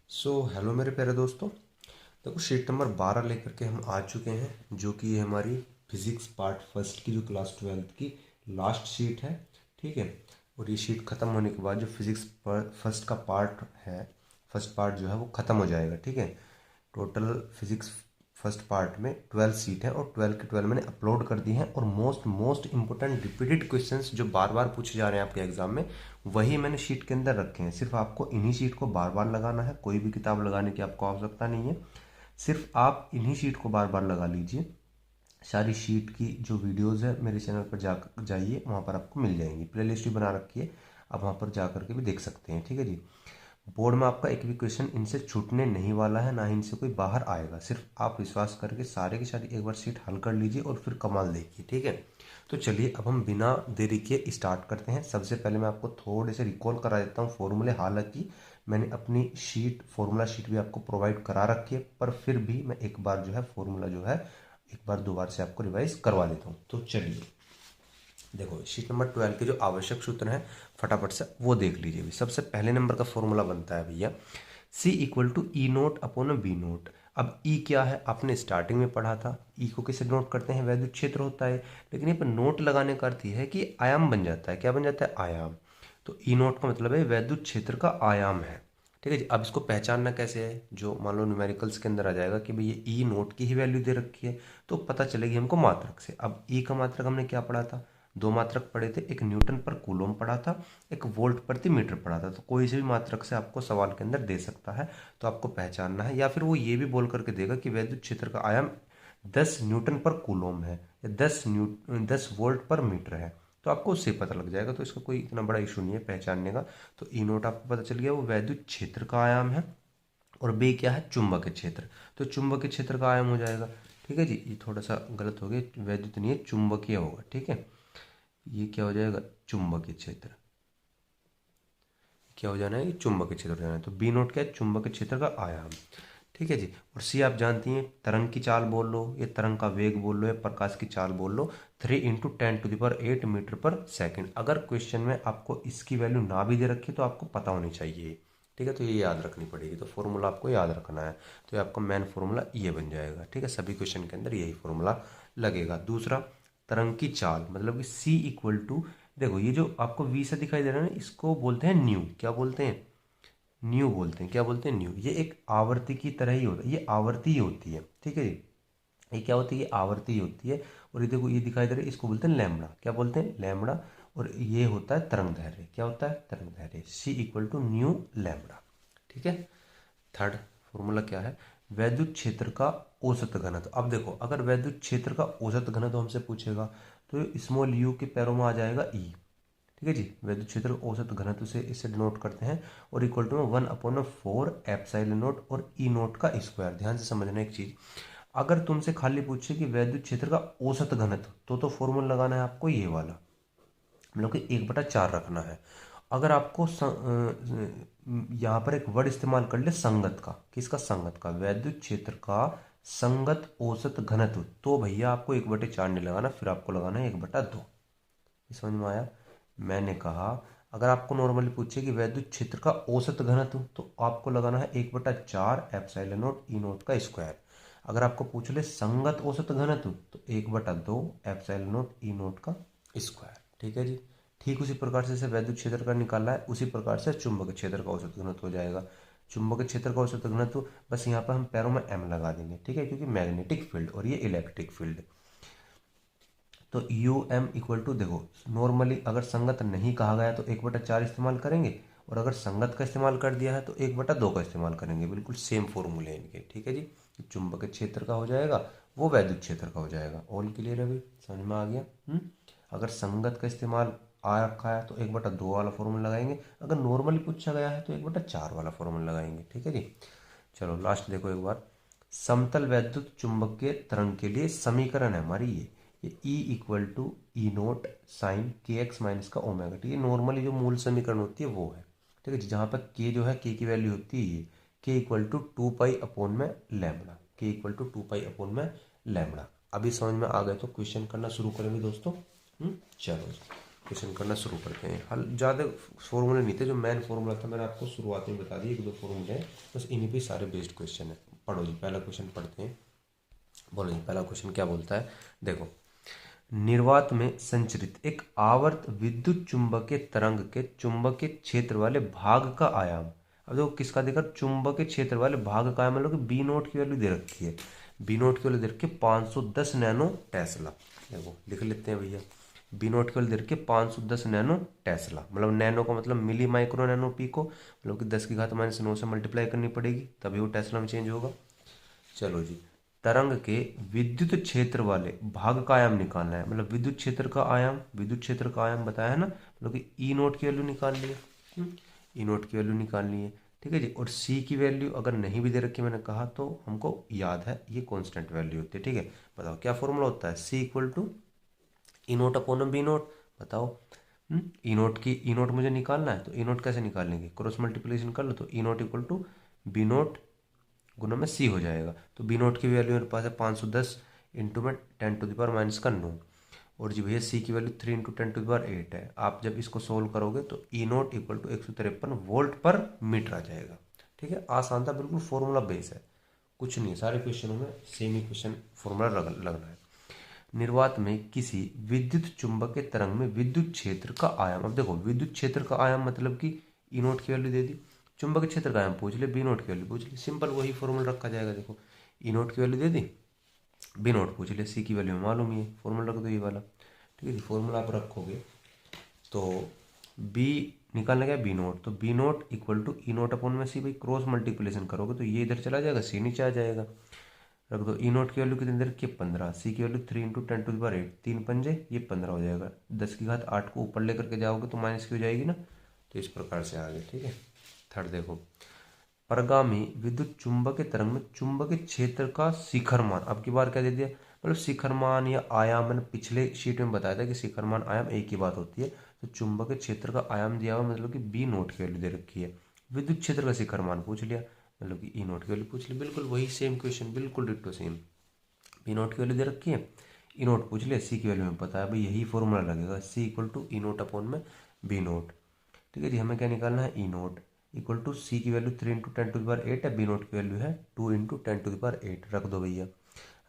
Hello मेरे प्यारे दोस्तों। देखो, शीट नंबर 12 लेकर के हम आ चुके हैं, जो कि ये हमारी फिजिक्स पार्ट फर्स्ट की जो क्लास 12th की लास्ट शीट है। ठीक है। और ये शीट ख़त्म होने के बाद जो फिजिक्स फर्स्ट का पार्ट है, फर्स्ट पार्ट जो है वो ख़त्म हो जाएगा। ठीक है। टोटल फिजिक्स फर्स्ट पार्ट में 12 सीट है और 12 के 12 मैंने अपलोड कर दी हैं। और most most important repeated questions जो बार बार पूछे जा रहे हैं आपके एग्जाम में, वही मैंने शीट के अंदर रखे हैं। सिर्फ आपको इन्हीं शीट को बार बार लगाना है, कोई भी किताब लगाने की आपको आवश्यकता नहीं है। सिर्फ आप इन्हीं शीट को बार बार लगा लीजिए। सारी शीट की जो वीडियोस है मेरे चैनल पर जाइए, वहाँ पर आपको मिल जाएंगी। प्ले लिस्ट भी बना रखी है, आप वहाँ पर जा करके भी देख सकते हैं। ठीक है जी। बोर्ड में आपका एक भी क्वेश्चन इनसे छूटने नहीं वाला है, ना ही इनसे कोई बाहर आएगा। सिर्फ आप विश्वास करके सारे की सारी एक बार शीट हल कर लीजिए और फिर कमाल देखिए। ठीक है। तो चलिए अब हम बिना देरी के स्टार्ट करते हैं। सबसे पहले मैं आपको थोड़े से रिकॉल करा देता हूँ फॉर्मूले। हालांकि मैंने अपनी शीट फॉर्मूला शीट भी आपको प्रोवाइड करा रखी है, पर फिर भी मैं एक बार जो है फॉर्मूला जो है एक बार दो बार से आपको रिवाइज करवा देता हूँ। तो चलिए देखो, शीट नंबर 12 के जो आवश्यक सूत्र हैं फटाफट से वो देख लीजिए भी। सबसे पहले नंबर का फॉर्मूला बनता है भैया C equal to E note upon B not. अब ई क्या है आपने स्टार्टिंग में पढ़ा था। ई को कैसे नोट करते हैं, वैद्युत क्षेत्र होता है। लेकिन ये पर नोट लगाने का अर्थ है कि आयाम बन जाता है। क्या बन जाता है, आयाम। तो ई नोट का मतलब है वैद्युत क्षेत्र का आयाम है। ठीक है जी। अब इसको पहचानना कैसे है, जो मान लो न्यूमेरिकल्स के अंदर आ जाएगा कि भाई ये ई नोट की ही वैल्यू दे रखी है, तो पता चलेगी हमको मात्रक से। अब ई का मात्रक हमने क्या पढ़ा था, दो मात्रक पढ़े थे, एक न्यूटन पर कूलोम पढ़ा था, एक वोल्ट प्रति मीटर पढ़ा था। तो कोई से भी मात्रक से आपको सवाल के अंदर दे सकता है, तो आपको पहचानना है। या फिर वो ये भी बोल करके देगा कि वैद्युत क्षेत्र का आयाम 10 न्यूटन पर कूलोम है या 10 वोल्ट पर मीटर है, तो आपको उससे पता लग जाएगा। तो इसका कोई इतना बड़ा इशू नहीं है पहचानने का। तो ई नोट आपको पता चल गया, वो वैद्युत क्षेत्र का आयाम है। और बी क्या है, चुंबकीय क्षेत्र। तो चुंबकीय क्षेत्र का आयाम हो जाएगा। ठीक है जी। ये थोड़ा सा गलत हो गया, वैद्युत नहीं है, चुंबकीय होगा। ठीक है। ये क्या हो जाएगा, चुंबकीय क्षेत्र। क्या हो जाना है, ये चुंबकीय क्षेत्र हो जाना है। तो बी नोट क्या है, चुंबकीय क्षेत्र का आयाम। ठीक है जी। और सी आप जानती हैं, तरंग की चाल बोल लो या तरंग का वेग बोल लो या प्रकाश की चाल बोल लो, 3 × 10⁸ मीटर पर सेकंड। अगर क्वेश्चन में आपको इसकी वैल्यू ना भी दे रखी तो आपको पता होनी चाहिए। ठीक है। तो ये याद रखनी पड़ेगी। तो फॉर्मूला आपको याद रखना है। तो ये आपका मेन फॉर्मूला ये बन जाएगा। ठीक है। सभी क्वेश्चन के अंदर यही फॉर्मूला लगेगा। दूसरा, तरंग की चाल मतलब कि सी इक्वल टू, देखो ये जो आपको वी से दिखाई दे रहा है ना, इसको बोलते हैं न्यू। क्या बोलते हैं, न्यू बोलते हैं। क्या बोलते हैं, न्यू। ये एक आवर्ती की तरह ही होता है, ये आवर्ती ही होती है। ठीक है जी। ये क्या होती है, ये आवर्ती ही होती है। और ये देखो ये दिखाई दे रहा है, इसको बोलते हैं लैम्बडा। क्या बोलते हैं, लैम्बडा। और ये होता है तरंग दैर्ध्य। क्या होता है, तरंग दैर्ध्य। सी इक्वल टू न्यू लैम्बडा। ठीक है। थर्ड फॉर्मूला क्या है, वैद्युत क्षेत्र का औसत घनत्व। अब देखो, अगर वैद्युत क्षेत्र का औसत घनत्व हमसे पूछेगा तो स्मॉल यू के पैरों में आ जाएगा ई। ठीक है जी। वैद्युत क्षेत्र का औसत घनत्व से इसे डिनोट करते हैं। और इक्वल टू में 1/4 एप्सिलॉन नोट और ई नोट का स्क्वायर। ध्यान से समझना एक चीज, अगर तुमसे खाली पूछे कि वैद्युत क्षेत्र का औसत घनत्व, तो फॉर्मूला लगाना है आपको ये वाला, मतलब कि 1/4 रखना है। अगर आपको यहाँ पर एक वर्ड इस्तेमाल कर ले संगत का, किसका, संगत का, वैद्युत क्षेत्र का संगत औसत घनत्व, तो भैया आपको 1/4 नहीं लगाना, फिर आपको लगाना है 1/2। समझ में आया। मैंने कहा, अगर आपको नॉर्मली पूछे कि वैद्युत क्षेत्र का औसत घनत्व, तो आपको लगाना है 1/4 एप्सिलॉन नोट ई नोट का स्क्वायर। अगर आपको पूछ ले संगत औसत घनत्व, तो 1/2 एप्सिलॉन नोट ई नोट का स्क्वायर। ठीक है जी। ठीक उसी प्रकार से वैद्युत क्षेत्र का निकाला है, उसी प्रकार से चुंबक क्षेत्र का औसत घनत्व हो जाएगा। चुंबक क्षेत्र का औसत घनत्व बस यहाँ पर हम पैरों में एम लगा देंगे। ठीक है, क्योंकि मैग्नेटिक फील्ड और ये इलेक्ट्रिक फील्ड। तो यू एम इक्वल टू, देखो नॉर्मली अगर संगत नहीं कहा गया तो 1/4 इस्तेमाल करेंगे, और अगर संगत का इस्तेमाल कर दिया है तो 1/2 का इस्तेमाल करेंगे। बिल्कुल सेम फॉर्मूले इनके। ठीक है जी। चुंबक क्षेत्र का हो जाएगा, वो वैद्युत क्षेत्र का हो जाएगा। ऑल क्लियर है भाई, समझ में आ गया। अगर संगत का इस्तेमाल आ रखा है तो 1/2 वाला फॉर्मूला लगाएंगे, अगर नॉर्मली पूछा गया है तो 1/4 वाला फॉर्मूला लगाएंगे। ठीक है जी। चलो लास्ट देखो एक बार, समतल वैद्युत चुंबकीय तरंग के लिए समीकरण है हमारी ये E equal to E not sine के एक्स माइनस का ओमेगा टी। ये नॉर्मली जो मूल समीकरण होती है वो है। ठीक है, जहाँ पर के जो है, के की वैल्यू होती है ये, के इक्वल टू 2 पाई अपॉन में लैम्बडा, के इक्वल टू 2 पाई अपॉन में लैम्बडा। अभी समझ में आ गए तो क्वेश्चन करना शुरू करेंगे दोस्तों। चलो क्वेश्चन करना शुरू करते हैं। हल ज़्यादा फॉर्मूले नहीं थे, जो मेन फॉर्मूला था मैंने आपको शुरुआत में बता दिया, 1-2 फॉर्मूले हैं बस, इन्हीं पे सारे बेस्ड क्वेश्चन है। पढ़ो जी, पहला क्वेश्चन पढ़ते हैं। बोलो जी, पहला क्वेश्चन क्या बोलता है, देखो। निर्वात में संचरित एक आवर्त विद्युत चुंबकीय तरंग के चुंबकीय क्षेत्र वाले भाग का आयाम। अब देखो किसका देखा, चुंबकीय क्षेत्र वाले भाग का आयाम, मतलब कि बी नोट की वैल्यू दे रखी है। बी नोट की वैल्यू दे रखी है 510 नैनो टेस्ला। देखो लिख लेते हैं भैया, बी नोट की वैल्यू दे रखी है 510 नैनो टेस्ला, मतलब नैनो का मतलब मिली माइक्रो नैनो पिको, मतलब कि 10⁻⁹ से मल्टीप्लाई करनी पड़ेगी तभी वो टेस्ला में चेंज होगा। चलो जी, तरंग के विद्युत क्षेत्र वाले भाग का आयाम निकालना है, मतलब विद्युत क्षेत्र का आयाम, विद्युत क्षेत्र का आयाम बताया है ना, मतलब कि ई नोट की वैल्यू निकालनी है, ई नोट की वैल्यू निकालनी है, ठीक है जी। और सी की वैल्यू अगर नहीं भी दे रखी मैंने कहा तो हमको याद है ये कांस्टेंट वैल्यू होती है, ठीक है। बताओ क्या फॉर्मूला होता है, C equal to E note upon B naught. बताओ, ई नोट की ई नोट मुझे निकालना है, तो ई नोट कैसे निकालेंगे, क्रॉस मल्टीप्लिकेशन कर लो, तो E naught equal to B naught गुना में सी हो जाएगा। तो बी नोट की वैल्यू मेरे पास है 510 इंटू में 10⁻⁻⁹ और जी भैया सी की वैल्यू 3 इंटू 10⁻8 है। आप जब इसको सोल्व करोगे तो E naught equal to 153 volt पर मीटर आ जाएगा, ठीक है। आसान था बिल्कुल, फॉर्मूला बेस है, कुछ नहीं है, सारे क्वेश्चनों में सेम ही क्वेश्चन फॉर्मूला लगना है। निर्वात में किसी विद्युत चुंबकीय तरंग में विद्युत क्षेत्र का आयाम। अब देखो विद्युत क्षेत्र का आयाम मतलब कि ई नोट की वैल्यू दे दी, चुंबकीय क्षेत्र का आयाम पूछ ले, बी नोट की वैल्यू पूछ ले, सिंपल वही फॉर्मूला रखा जाएगा। देखो ई नोट की वैल्यू दे दी, बी नोट पूछ ले, सी की वैल्यू में मालूम ही है, फॉर्मूला रख दो ये वाला, ठीक है जी। फॉर्मूला आप रखोगे तो बी निकालने का बी नोट, तो B not equal to E note upon में सी, भाई क्रॉस मल्टीप्लिकेशन करोगे तो ये इधर चला जाएगा, सी नीचे आ जाएगा। रख दो, ई नोट की वैल्यू कितनी दे रखी है 15, सी की वैल्यू 3 इंटू 10⁸, 3×5 ये 15 हो जाएगा। 10⁸ को ऊपर लेकर के जाओगे तो माइनस की हो जाएगी ना, तो इस प्रकार से आगे, ठीक है। थर्ड देखो, परगामी विद्युत चुंबकीय तरंग में चुंबकीय क्षेत्र का शिखर मान। अब की बार क्या दे दिया, मतलब शिखर मान या आयाम, मैंने पिछले शीट में बताया था कि शिखर मान आयाम एक ही बात होती है। तो चुंबकीय क्षेत्र का आयाम दिया हुआ, मतलब कि बी नोट की वैल्यू दे रखी है, विद्युत क्षेत्र का शिखर मान पूछ लिया, मतलब कि ई नोट की वैल्यू पूछ ली, बिल्कुल वही सेम क्वेश्चन, बिल्कुल डिट्टो सेम। बी नोट की वैल्यू दे रखी है, ई नोट पूछ लिया, सी की वैल्यू में पता है भाई, यही फॉर्मूला लगेगा, C equal to E note upon में बी नोट, ठीक है जी। हमें क्या निकालना है, E naught equal to C की वैल्यू 3 इंटू 10⁸ है, बी नोट की वैल्यू है 2 इंटू 10⁸ रख दो भैया,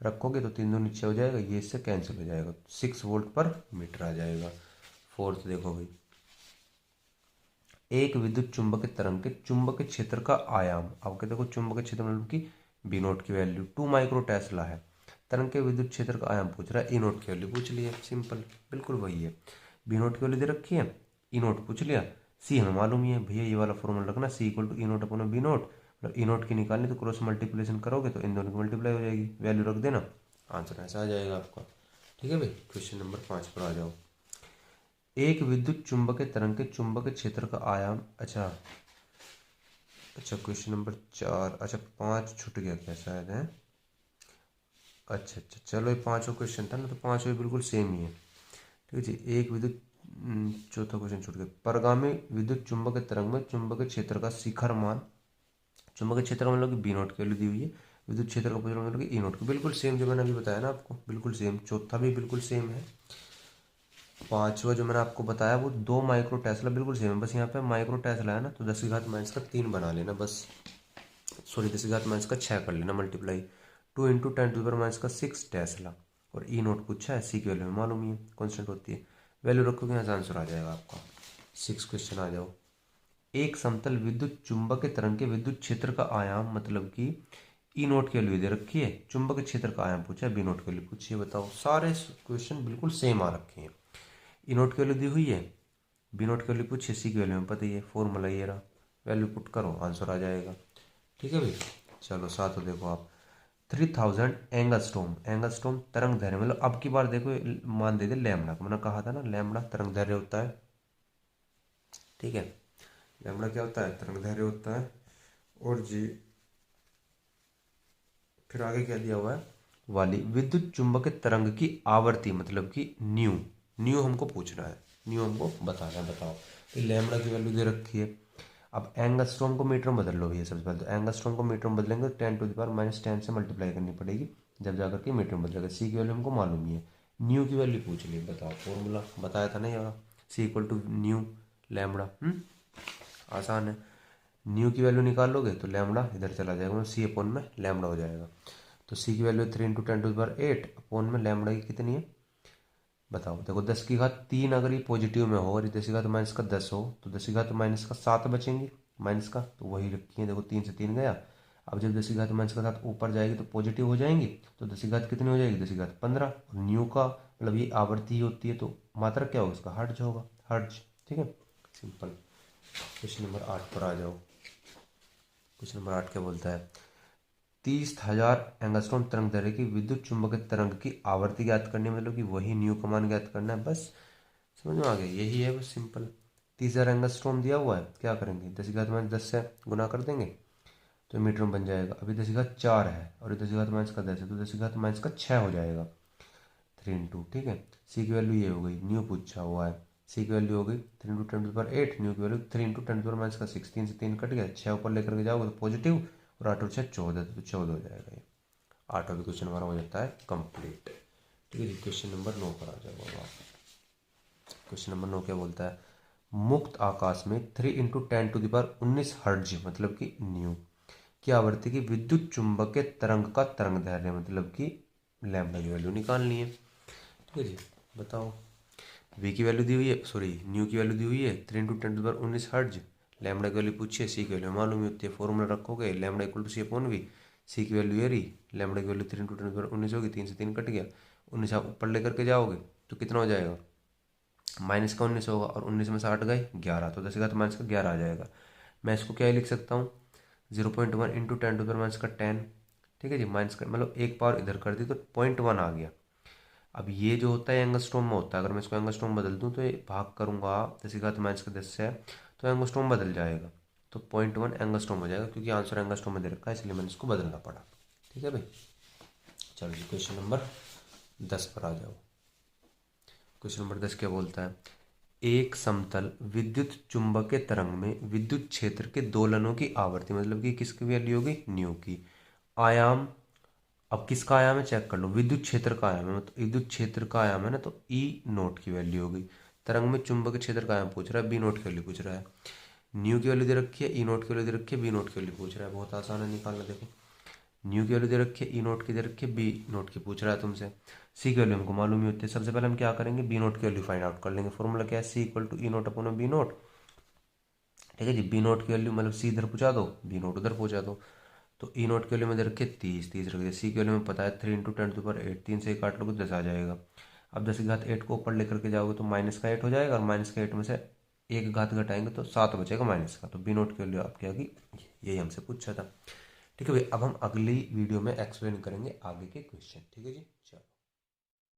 रखोगे तो 3 दो नीचे हो जाएगा, ये इससे कैंसिल हो जाएगा, 6 वोल्ट पर मीटर आ जाएगा। फोर्थ देखो भाई, एक विद्युत चुंबकीय तरंग के चुंबकीय क्षेत्र का आयाम। अब क्या देखो, चुंबकीय क्षेत्र मतलब कि बी नोट की वैल्यू 2 माइक्रो टेस्ला है, तरंग के विद्युत क्षेत्र का आयाम पूछ रहा है, ई नोट की वैल्यू पूछ ली है, सिंपल बिल्कुल वही है। बी नोट की वैल्यू दे रखी है, ई नोट पूछ लिया, सी हमें मालूम ही है भैया, ये वाला फॉर्मूला रखना, C equal to E note upon B naught, मतलब ई नोट की निकालनी तो क्रॉस मल्टीप्लिकेशन करोगे तो इन दोनों की मल्टीप्लाई हो जाएगी, वैल्यू रख देना, आंसर ऐसा आ जाएगा आपका, ठीक है भाई। क्वेश्चन नंबर 5 पर आ जाओ। एक विद्युत चुंबकीय तरंग के चुंबकीय क्षेत्र का आयाम, अच्छा अच्छा क्वेश्चन नंबर 4, अच्छा 5 छूट गया क्या शायद है, अच्छा अच्छा चलो, ये पांचों क्वेश्चन था ना, तो पांचों बिल्कुल सेम ही है, ठीक है जी। एक विद्युत चौथा क्वेश्चन छूट गया, परगामी विद्युत चुंबकीय तरंग में चुंबकीय क्षेत्र का शिखर मान। चुंबकीय क्षेत्र का मतलब कि बी नोट की वैल्यू दी हुई है, विद्युत क्षेत्र का मतलब कि ई नोट की, बिल्कुल सेम जो मैंने अभी बताया ना आपको, बिल्कुल सेम। चौथा भी बिल्कुल सेम है, पांचवा जो मैंने आपको बताया वो 2 माइक्रो टेस्ला, बिल्कुल सेम है, बस यहाँ पे माइक्रो टेस्ला है ना, तो 10⁻³ बना लेना बस, सॉरी 10⁻⁶ कर लेना मल्टीप्लाई, 2 इंटू 10⁻⁶ टेस्ला, और ई नोट पूछा है, सी की वैल्यू में मालूम ही है कॉन्स्टेंट होती है, वैल्यू रखोगे यहाँ से आंसर आ जाएगा आपका। 6 क्वेश्चन आ जाओ। एक समतल विद्युत चुंबकीय तरंग के विद्युत क्षेत्र का आयाम, मतलब कि ई नोट की वैल्यू दे रखी है, चुंबकीय क्षेत्र का आयाम पूछा है, बी नोट की वैल्यू पूछी है। बताओ, सारे क्वेश्चन बिल्कुल सेम आ रखे हैं, ई नोट की वैल्यू दी हुई है, बी नोट की वैल्यू पूछी, सी की वैल्यू में पता ही है, फॉर्मूला ये रहा, वैल्यू पुट करो आंसर आ जाएगा, ठीक है भाई। चलो साथ हो देखो आप, 3000 एंगस्ट्रॉम, एंगस्ट्रॉम तरंग दैर्घ्य, मतलब अब की बार देखो मान दे दे लैम्बडा को, मैंने कहा था ना लैम्बडा तरंग दैर्घ्य होता है, ठीक है। लैम्बडा क्या होता है, तरंग दैर्घ्य होता है, और जी फिर आगे क्या दिया हुआ है, वाली विद्युत चुंबकीय तरंग की आवर्ती, मतलब कि न्यू, न्यू हमको पूछना है, न्यू हमको बताना है। बताओ, तो लैम्बडा की वैल्यू दे रखी है, अब एंगस्ट्रॉम को मीटर में बदल लो भैया, सबसे पहले तो एंगस्ट्रॉम को मीटर में बदलेंगे तो 10⁻⁻10 से मल्टीप्लाई करनी पड़ेगी, जब जाकर के मीटर में बदलेगा। सी की वैल्यू हमको मालूम ही है, न्यू की वैल्यू पूछ ली, बताओ फॉर्मूला बताया था ना यार, सी इक्वल टू न्यू लैम्बडा। आसान है। न्यू की वैल्यू निकाल लोगे तो लैम्बडा इधर चला जाएगा, सी अपोन में लैम्बडा हो जाएगा। तो सी की वैल्यू 3 × 10⁸ अपोन में लैम्बडा की कितनी है बताओ। देखो 10⁻³ अगर ये पॉजिटिव में हो और 10⁻⁻10 हो तो 10⁻⁻7 बचेंगे माइनस का, तो वही रखी है। देखो 3 से 3 गया। अब जब 10⁻⁻7 ऊपर जाएगी तो पॉजिटिव हो जाएंगी, तो 10 कितनी हो जाएगी 10⁻15। और न्यू का मतलब ये आवर्ती ही होती है तो मात्रक क्या होगा इसका हर्ट्ज होगा, हर्ट्ज। ठीक है, सिंपल। क्वेश्चन नंबर 8 पर आ जाओ। क्वेश्चन नंबर 8 क्या बोलता है, 30,000 एंगस्ट्रॉम तरंग दैर्ध्य की विद्युत चुंबकीय तरंग की आवर्ती ज्ञात करनी है, मतलब कि वही न्यू का मान ज्ञात करना है। बस समझ में आ गया, यही है बस सिंपल। 30,000 एंगस्ट्रॉम दिया हुआ है, क्या करेंगे 10⁻10 से गुना कर देंगे तो मीटर में बन जाएगा। अभी 10⁻4 है और 10⁻10 है तो 10⁻6 हो जाएगा 3 × ठीक है। सी की वैल्यू ये हो गई, न्यू पूछा हुआ है। सी की वैल्यू हो गई 3 × 10⁸, न्यू की वैल्यू 3 × 10⁻6। 3 से 3 कट गया, 6 ऊपर लेकर के जाओगे तो पॉजिटिव, और 8 और 6 14, तो 14 हो जाएगा ये। 8वां भी क्वेश्चन हमारा हो जाता है कंप्लीट। ठीक है जी, क्वेश्चन नंबर 9 पर आ जाओ आप। क्वेश्चन नंबर 9 क्या बोलता है, मुक्त आकाश में 3 × 10⁻19 हर्ट्ज मतलब कि न्यू की आवृत्ति की विद्युत चुंबकीय तरंग का तरंग दैर्ध्य मतलब कि लैम्बडा की वैल्यू निकालनी है। ठीक है जी, बताओ। वी की वैल्यू दी हुई है, सॉरी न्यू की वैल्यू दी हुई है 3 × 10⁻19 हर्ट्ज। लैम्बडा की वैल्यू पूछिए, सी की वैल्यू मालूम ही होती है, फॉर्मूला रखोगे lambda equal to C upon V. C की वैल्यू ये रही, लैम्बडा की वैल्यू 3 × 10⁻19 होगी, 3 से 3 कट गया, 19 आप ऊपर लेकर के जाओगे तो कितना हो जाएगा माइनस का 19 होगा, और 19 में से 8 गए 11, तो 10⁻⁻11 आ जाएगा। मैं इसको क्या लिख सकता हूँ 0.1 × 10⁻10। ठीक है जी, माइनस का मतलब एक पावर इधर कर दी तो 0.1 आ गया। अब ये जो होता है एंगस्ट्रॉम में होता है, अगर मैं इसको एंगस्ट्रॉम बदल दूं तो ये भाग करूंगा 10⁻10 से तो एंगस्ट्रॉम बदल जाएगा, तो 0.1 एंगस्ट्रॉम हो जाएगा, क्योंकि आंसर एंगस्ट्रॉम में दे रखा है इसलिए मैंने इसको बदलना पड़ा। ठीक है भाई, चलो जी क्वेश्चन नंबर 10 पर आ जाओ। क्वेश्चन नंबर 10 क्या बोलता है, एक समतल विद्युत चुंबकीय तरंग में विद्युत क्षेत्र के दोलनों की आवर्ती मतलब कि किसकी वैल्यू होगी न्यू की, आयाम। अब किसका आयाम है चेक कर लो, विद्युत क्षेत्र का आयाम है, मतलब विद्युत क्षेत्र का आयाम है ना, तो ई नोट की वैल्यू होगी। तरंग में चुंबकीय क्षेत्र का आयाम पूछ रहा है, बी नोट की वैल्यू पूछ रहा है। न्यू की वैल्यू दे रखी है, ई नोट की वैल्यू दे रखी है, बी नोट की वैल्यू पूछ रहा है। बहुत आसान है निकालना, देखो न्यू की वैल्यू दे रखी है, ई नोट की दे रखी है, बी नोट की पूछ रहा है तुमसे। सी की वैल्यू हमको मालूम ही होती है, सबसे पहले हम क्या करेंगे बी नोट की वैल्यू फाइंड आउट कर लेंगे। फॉर्मूला क्या है, C equal to E note upon B naught. ठीक है जी, बी नोट की वैल्यू मतलब सी इधर पहुंचा दो, बी नोट उधर पहुंचा दो। तो ई नोट की वैल्यू में दे रखी है 30, 30 रख दिया। सी की वैल्यू में पता है 3 × 10⁸, 3 से काट लोगे 10 आ जाएगा। अब 10⁸ को ऊपर लेकर के जाओगे तो माइनस का 8 हो जाएगा, और माइनस का 8 में से एक घात घटाएंगे तो 7 बचेगा माइनस का, तो बी नोट की वैल्यू आपकी आ गई, यही हमसे पूछा था। ठीक है भाई, अब हम अगली वीडियो में एक्सप्लेन करेंगे आगे के क्वेश्चन। ठीक है जी, चलो।